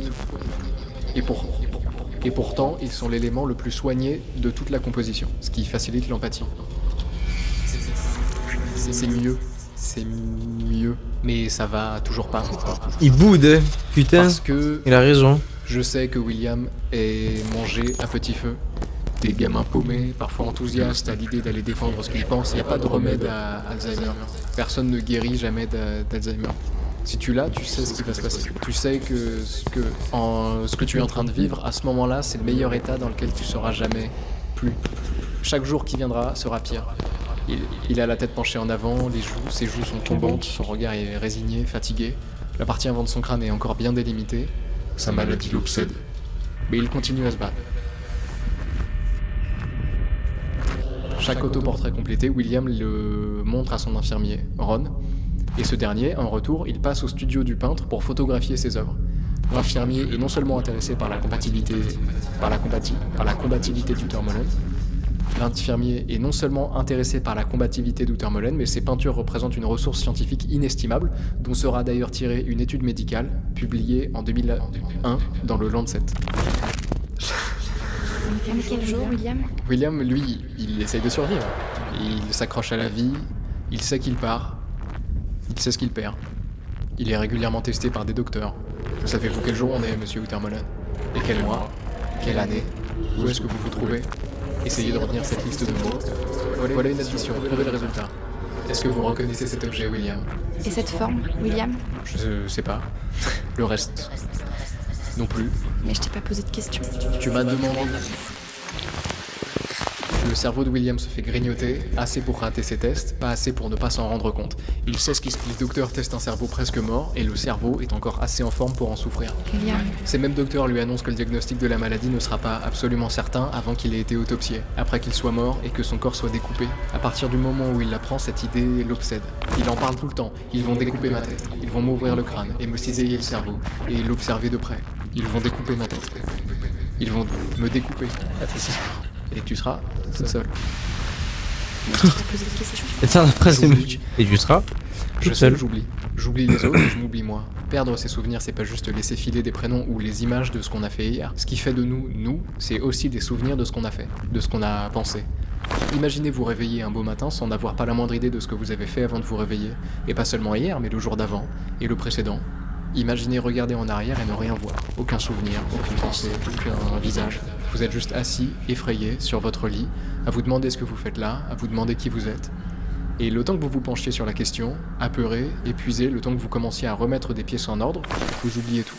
Et pourtant, ils sont l'élément le plus soigné de toute la composition, ce qui facilite l'empathie. C'est mieux, mais ça va toujours pas. Il boude, putain. Parce que Il a raison. je sais que William est mangé à petit feu. Des gamins paumés, parfois enthousiastes à l'idée d'aller défendre ce qu'ils pensent. Il n'y a pas de remède à Alzheimer. Personne ne guérit jamais d'Alzheimer. Si tu l'as, tu sais ce qui va se passer. Tu sais que ce que tu es en train de vivre à ce moment-là, c'est le meilleur état dans lequel tu seras jamais plus. Chaque jour qui viendra sera pire. Il a la tête penchée en avant, ses joues sont tombantes, son regard est résigné, fatigué. La partie avant de son crâne est encore bien délimitée. Sa maladie l'obsède. Mais il continue à se battre. Chaque autoportrait complété, William le montre à son infirmier, Ron. Et ce dernier, en retour, il passe au studio du peintre pour photographier ses œuvres. L'infirmier est non seulement intéressé par la combativité d'Utermolen, l'infirmier est non seulement intéressé par la combativité d'Utermolen, mais ses peintures représentent une ressource scientifique inestimable, dont sera d'ailleurs tirée une étude médicale, publiée en 2001 dans le Lancet. Mais quel jour, William? William, lui, il essaye de survivre. Il s'accroche à la vie, il sait qu'il part, il sait ce qu'il perd. Il est régulièrement testé par des docteurs. Ça fait vous quel jour on est, monsieur Utermolen? Et quel mois? Quelle année? Où est-ce que vous vous trouvez? Essayez de retenir cette liste de mots. Voilà une addition, trouvez le résultat. Est-ce que vous reconnaissez cet objet, William? Et cette forme, William? Je sais pas. Le reste, non plus. Mais je t'ai pas posé de questions. Tu m'as demandé. Le cerveau de William se fait grignoter, assez pour rater ses tests, pas assez pour ne pas s'en rendre compte. Il sait ce qui se passe. Les docteurs testent un cerveau presque mort, et le cerveau est encore assez en forme pour en souffrir. William. Ces mêmes docteurs lui annoncent que le diagnostic de la maladie ne sera pas absolument certain avant qu'il ait été autopsié, après qu'il soit mort et que son corps soit découpé. À partir du moment où il l'apprend, cette idée l'obsède. Il en parle tout le temps. Ils vont découper ma tête, ils vont m'ouvrir le crâne et me cisailler le cerveau, et l'observer de près. Ils vont découper ma tête. Ils vont me découper. Et tu seras toute seule. Mais je t'ai pas posé de questions. Et ça, après, c'est J'oublie. et tu seras Je toute sais seule. que j'oublie. J'oublie les autres et je m'oublie moi. Perdre ses souvenirs, c'est pas juste laisser filer des prénoms ou les images de ce qu'on a fait hier. Ce qui fait de nous, c'est aussi des souvenirs de ce qu'on a fait, de ce qu'on a pensé. Imaginez vous réveiller un beau matin sans n'avoir pas la moindre idée de ce que vous avez fait avant de vous réveiller. Et pas seulement hier, mais le jour d'avant et le précédent. Imaginez regarder en arrière et ne rien voir. Aucun souvenir, aucune pensée, aucun visage. Vous êtes juste assis, effrayé, sur votre lit, à vous demander ce que vous faites là, à vous demander qui vous êtes. Et le temps que vous vous penchiez sur la question, apeuré, épuisé, le temps que vous commenciez à remettre des pièces en ordre, vous oubliez tout.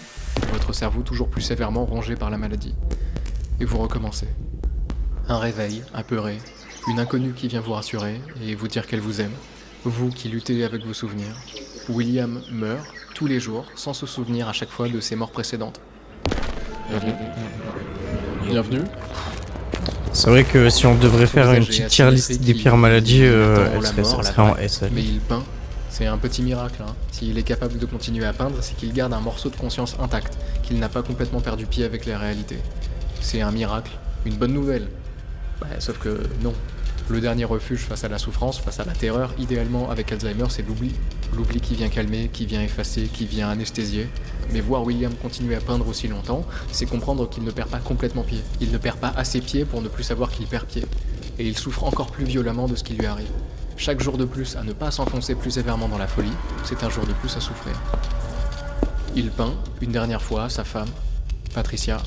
Votre cerveau toujours plus sévèrement rongé par la maladie. Et vous recommencez. Un réveil, apeuré, une inconnue qui vient vous rassurer et vous dire qu'elle vous aime. Vous qui luttez avec vos souvenirs. William meurt tous les jours sans se souvenir à chaque fois de ses morts précédentes. Bienvenue. C'est vrai que si on devrait faire une Visage petite est tier assez list qui des pires maladies, tend elle la serait, mort, ça la serait en vraie. S. elle. Mais il peint. C'est un petit miracle. Hein. S'il est capable de continuer à peindre, c'est qu'il garde un morceau de conscience intact, qu'il n'a pas complètement perdu pied avec les réalités. C'est un miracle, une bonne nouvelle. Sauf que non. Le dernier refuge face à la souffrance, face à la terreur, idéalement avec Alzheimer, c'est l'oubli. L'oubli qui vient calmer, qui vient effacer, qui vient anesthésier. Mais voir William continuer à peindre aussi longtemps, c'est comprendre qu'il ne perd pas complètement pied. Il ne perd pas assez pied pour ne plus savoir qu'il perd pied. Et il souffre encore plus violemment de ce qui lui arrive. Chaque jour de plus à ne pas s'enfoncer plus sévèrement dans la folie, c'est un jour de plus à souffrir. Il peint, une dernière fois, sa femme, Patricia.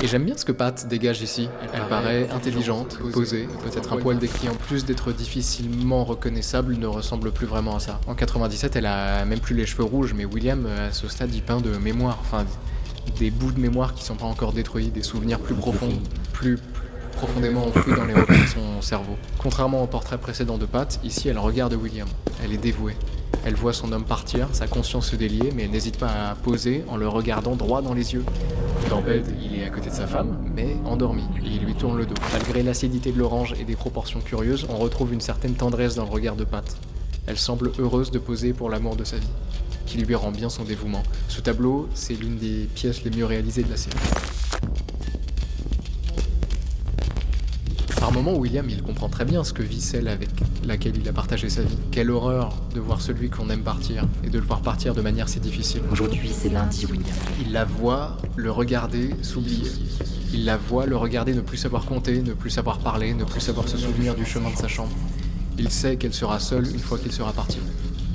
Et j'aime bien ce que Pat dégage ici. Elle paraît intelligente, posée, peut-être un poil décrit en plus d'être difficilement reconnaissable, ne ressemble plus vraiment à ça. En 97, elle a même plus les cheveux rouges, mais William, à ce stade, il peint de mémoire, enfin des bouts de mémoire qui sont pas encore détruits, des souvenirs plus profonds, plus profondément enfouis dans les recoins de son cerveau. Contrairement au portrait précédent de Pat, ici elle regarde William. Elle est dévouée. Elle voit son homme partir, sa conscience se délier, mais elle n'hésite pas à poser en le regardant droit dans les yeux. Dans bed, il est à côté de sa femme, mais endormi, et il lui tourne le dos. Malgré l'acidité de l'orange et des proportions curieuses, on retrouve une certaine tendresse dans le regard de Pat. Elle semble heureuse de poser pour l'amour de sa vie, qui lui rend bien son dévouement. Ce tableau, c'est l'une des pièces les mieux réalisées de la série. Par moments, William, il comprend très bien ce que vit celle avec laquelle il a partagé sa vie. Quelle horreur de voir celui qu'on aime partir, et de le voir partir de manière si difficile. Aujourd'hui, c'est lundi, William. Il la voit, le regarder, s'oublier. Il la voit, le regarder, ne plus savoir compter, ne plus savoir parler, ne plus savoir se souvenir du chemin de sa chambre. Il sait qu'elle sera seule une fois qu'il sera parti.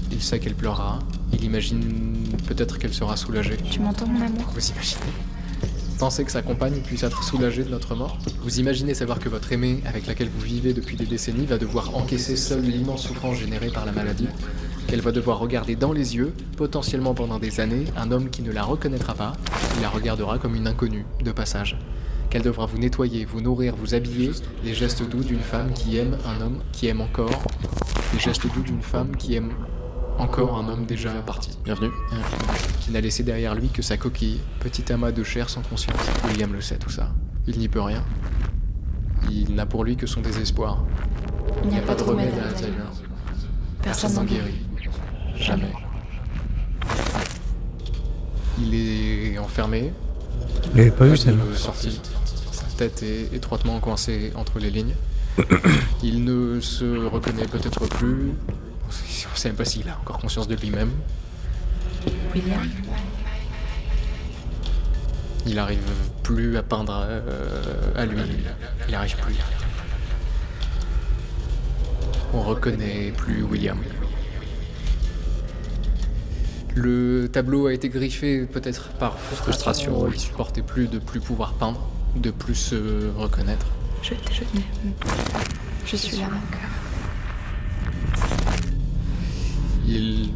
Il sait qu'elle pleurera. Il imagine peut-être qu'elle sera soulagée. Tu m'entends, mon amour? Vous imaginez? pensez que sa compagne puisse être soulagée de notre mort? Vous imaginez savoir que votre aimée, avec laquelle vous vivez depuis des décennies, va devoir encaisser seule l'immense souffrance générée par la maladie? Qu'elle va devoir regarder dans les yeux, potentiellement pendant des années, un homme qui ne la reconnaîtra pas, qui la regardera comme une inconnue, de passage? Qu'elle devra vous nettoyer, vous nourrir, vous habiller, les gestes doux d'une femme qui aime un homme qui aime encore, les gestes doux d'une femme qui aime encore un homme déjà parti. Bienvenue. Qui n'a laissé derrière lui que sa coquille, petit amas de chair sans conscience. William le sait tout ça. Il n'y peut rien. Il n'a pour lui que son désespoir. Il n'y a pas de remède à à Alzheimer. Personne n'en n'en guérit. Jamais. Il est enfermé. Il avait pas vu ça. Sorti. Sa tête est étroitement coincée entre les lignes. Il ne se reconnaît peut-être plus. On ne sait même pas s'il a encore conscience de lui-même. William, Il arrive plus à peindre à lui. Il arrive plus. On reconnaît plus William. Le tableau a été griffé peut-être par frustration. Il supportait plus de plus pouvoir peindre, de plus se reconnaître. je t'aime. Je suis là, mon cœur. Il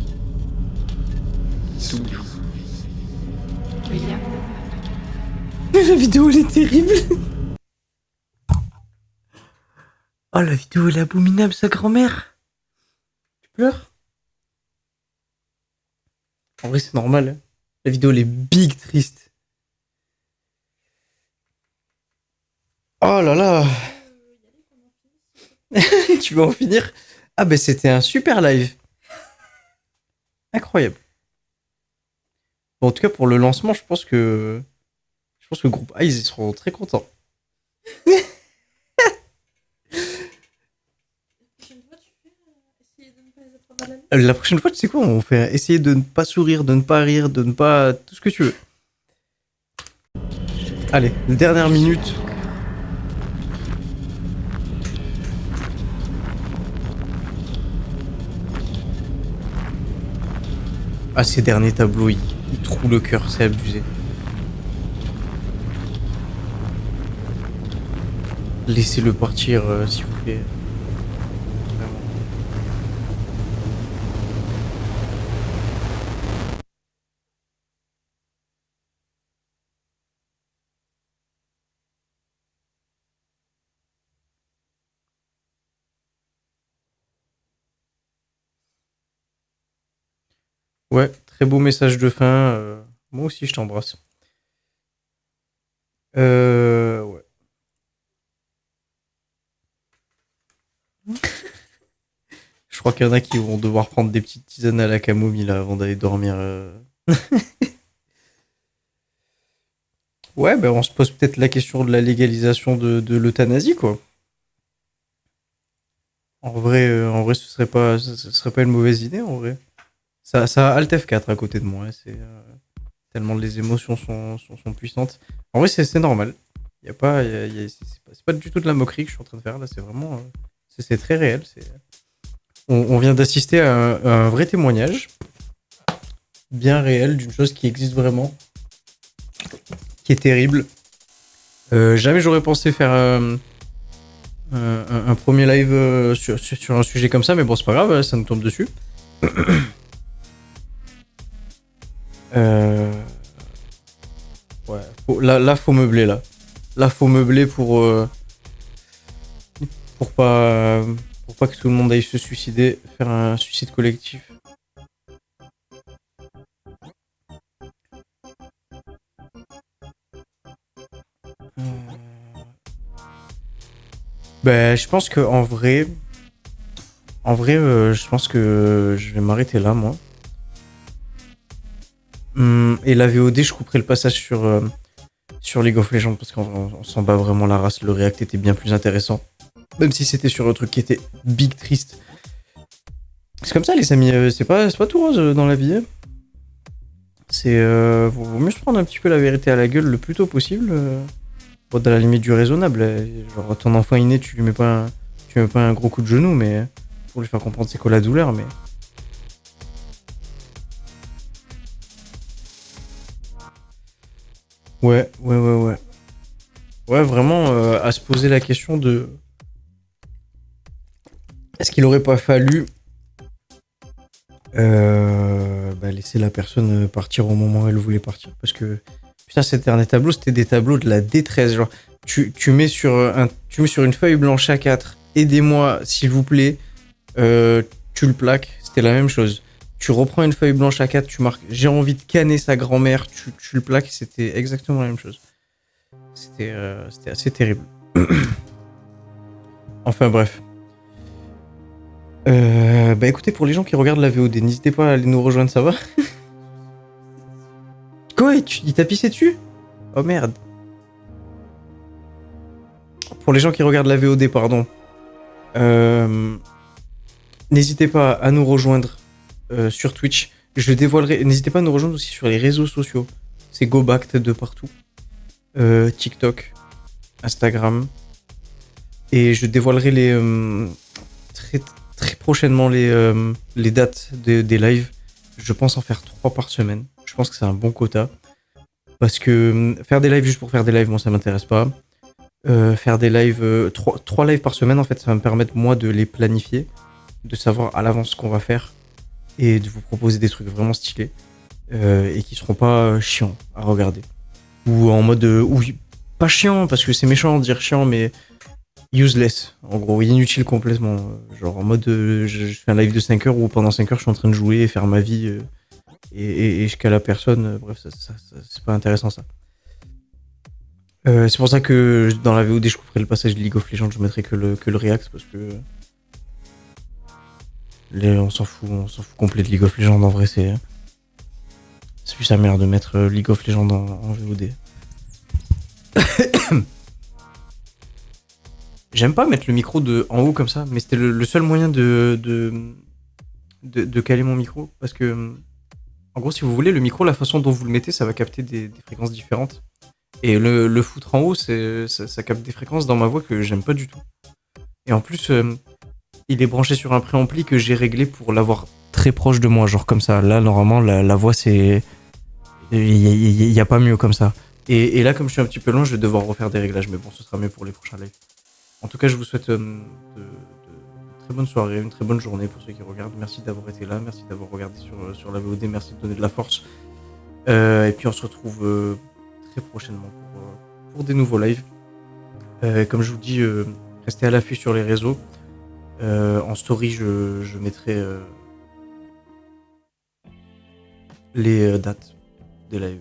s'oublie. William, La vidéo, elle est terrible. Oh, la vidéo, elle est abominable, sa grand-mère. Tu pleures? En vrai, c'est normal. Hein. La vidéo, elle est big triste. Oh là là. Tu vas en finir? Ah, ben, c'était un super live. Incroyable. Bon, en tout cas, pour le lancement, je pense que le groupe Eyes, ils seront très contents. La prochaine fois, tu sais quoi? On fait essayer de ne pas sourire, de ne pas rire, de ne pas... tout ce que tu veux. Allez, dernière minute. Ah, ces derniers tableaux, ils trouent le cœur, c'est abusé. Laissez-le partir, s'il vous plaît. Vraiment. Ouais, très beau message de fin. Moi aussi, je t'embrasse. Ouais. Je crois qu'il y en a qui vont devoir prendre des petites tisanes à la camomille là, avant d'aller dormir. Ouais, ben on se pose peut-être la question de la légalisation de l'euthanasie, quoi. En vrai, ce serait pas une mauvaise idée, en vrai. Ça a Alt F4 à côté de moi. Hein, c'est tellement les émotions sont puissantes. En vrai, c'est normal. Y a pas, c'est pas du tout de la moquerie que je suis en train de faire là. C'est vraiment, c'est très réel. On vient d'assister à un vrai témoignage, bien réel, d'une chose qui existe vraiment, qui est terrible. Jamais j'aurais pensé faire un premier live sur un sujet comme ça, mais bon, c'est pas grave, ça nous tombe dessus. Ouais, là, faut meubler là. Là, faut meubler pour pas que tout le monde aille se suicider, faire un suicide collectif. Ben, je pense que en vrai, je pense que je vais m'arrêter là, moi. Et la VOD, je couperai le passage sur League of Legends parce qu'en vrai, on s'en bat vraiment la race. Le React était bien plus intéressant. Même si c'était sur un truc qui était big triste. C'est comme ça, les amis. C'est pas tout rose dans la vie. Hein. Vaut mieux se prendre un petit peu la vérité à la gueule le plus tôt possible. Bon, dans la limite du raisonnable. Genre, ton enfant inné, tu lui mets pas un gros coup de genou, mais pour lui faire comprendre c'est quoi la douleur, mais. Ouais. Ouais, vraiment, à se poser la question de... Est-ce qu'il aurait pas fallu laisser la personne partir au moment où elle voulait partir? Parce que, putain, ces derniers tableaux, c'était des tableaux de la détresse. Genre, tu mets sur une feuille blanche A4, aidez-moi, s'il vous plaît, tu le plaques, c'était la même chose. Tu reprends une feuille blanche A4, tu marques j'ai envie de canner sa grand-mère, tu le plaques, c'était exactement la même chose. C'était assez terrible. Enfin bref. Écoutez, pour les gens qui regardent la VOD, n'hésitez pas à aller nous rejoindre, ça va? Quoi? Il t'a pissé dessus? Oh merde. Pour les gens qui regardent la VOD, pardon. N'hésitez pas à nous rejoindre sur Twitch. Je dévoilerai. N'hésitez pas à nous rejoindre aussi sur les réseaux sociaux. C'est GoBack de partout. TikTok, Instagram. Et je dévoilerai très prochainement les dates des lives. Je pense en faire 3 par semaine. Je pense que c'est un bon quota. Parce que faire des lives juste pour faire des lives, moi ça m'intéresse pas. Faire des lives, 3 lives par semaine, en fait, ça va me permettre moi de les planifier, de savoir à l'avance ce qu'on va faire et de vous proposer des trucs vraiment stylés et qui seront pas chiants à regarder. Ou en mode. Pas chiant, parce que c'est méchant de dire chiant, mais useless. En gros, inutile complètement. Genre en mode. Je fais un live de 5 heures où pendant 5 heures je suis en train de jouer et faire ma vie et je cale à personne. Bref, ça, c'est pas intéressant ça. C'est pour ça que dans la VOD je couperai le passage de League of Legends, je mettrai que le react parce que on s'en fout complet de League of Legends en vrai, c'est plus sa mère de mettre League of Legends en VOD. J'aime pas mettre le micro en haut comme ça, mais c'était le seul moyen de caler mon micro parce que en gros si vous voulez le micro, la façon dont vous le mettez, ça va capter des fréquences différentes. Et le foutre en haut, ça capte des fréquences dans ma voix que j'aime pas du tout. Et en plus, il est branché sur un préampli que j'ai réglé pour l'avoir très proche de moi, genre comme ça. Là, normalement, la voix, c'est... Il y a pas mieux comme ça. Et là, comme je suis un petit peu loin, je vais devoir refaire des réglages. Mais bon, ce sera mieux pour les prochains lives. En tout cas, je vous souhaite de très bonne soirée, une très bonne journée pour ceux qui regardent. Merci d'avoir été là, merci d'avoir regardé sur la VOD, merci de donner de la force. Et puis on se retrouve... très prochainement pour des nouveaux lives. Comme je vous dis, restez à l'affût sur les réseaux. En story, je mettrai les dates des lives.